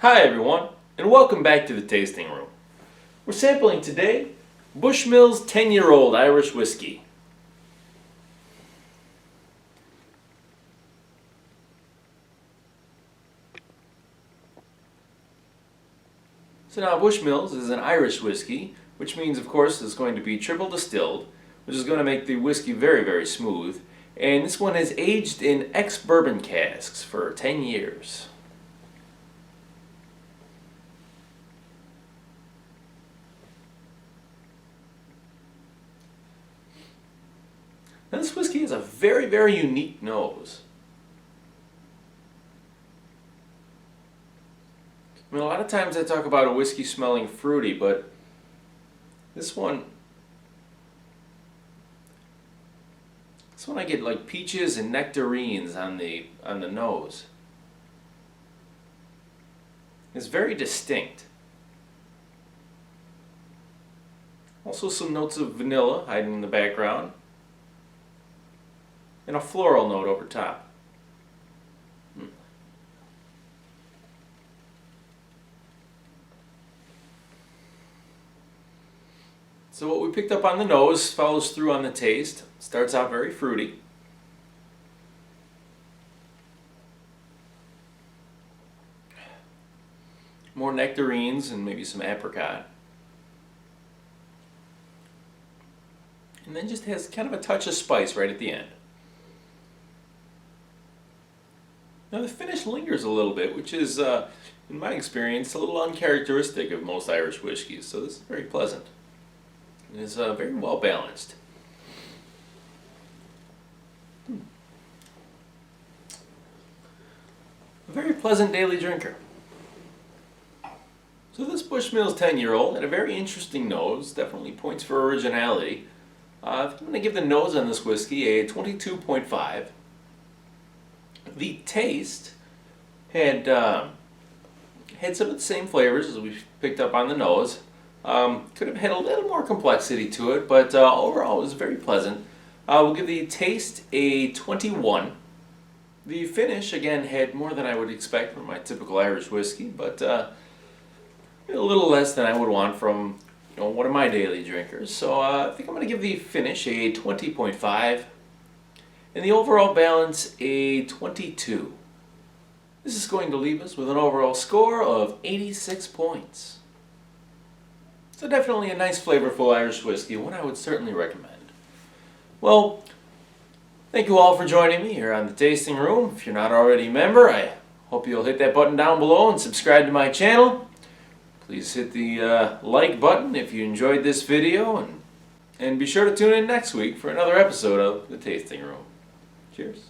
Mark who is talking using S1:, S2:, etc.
S1: Hi everyone, and welcome back to the Tasting Room. We're sampling today Bushmills 10-year-old Irish whiskey. So now Bushmills is an Irish whiskey, which means of course it's going to be triple distilled, which is going to make the whiskey very, very smooth. And this one is aged in ex-bourbon casks for 10 years. Now this whiskey has a very, very unique nose. I mean, a lot of times I talk about a whiskey smelling fruity, but this one I get like peaches and nectarines on the nose. It's very distinct. Also some notes of vanilla hiding in the background. And a floral note over top. So what we picked up on the nose follows through on the taste. Starts out very fruity. More nectarines and maybe some apricot. And then just has kind of a touch of spice right at the end. Now the finish lingers a little bit, which is, in my experience, a little uncharacteristic of most Irish whiskeys, so this is very pleasant. It is very well balanced. A very pleasant daily drinker. So this Bushmills 10-year-old had a very interesting nose, definitely points for originality. I'm going to give the nose on this whiskey a 22.5. The taste had some of the same flavors as we picked up on the nose. Could have had a little more complexity to it, but overall it was very pleasant. We'll give the taste a 21. The finish, again, had more than I would expect from my typical Irish whiskey, but a little less than I would want from one of my daily drinkers. So I think I'm going to give the finish a 20.5. And the overall balance a 22. This is going to leave us with an overall score of 86 points. So definitely a nice flavorful Irish whiskey, one I would certainly recommend. Well, thank you all for joining me here on the Tasting Room. If you're not already a member, I hope you'll hit that button down below and subscribe to my channel. Please hit the like button if you enjoyed this video, and be sure to tune in next week for another episode of the Tasting Room. Cheers.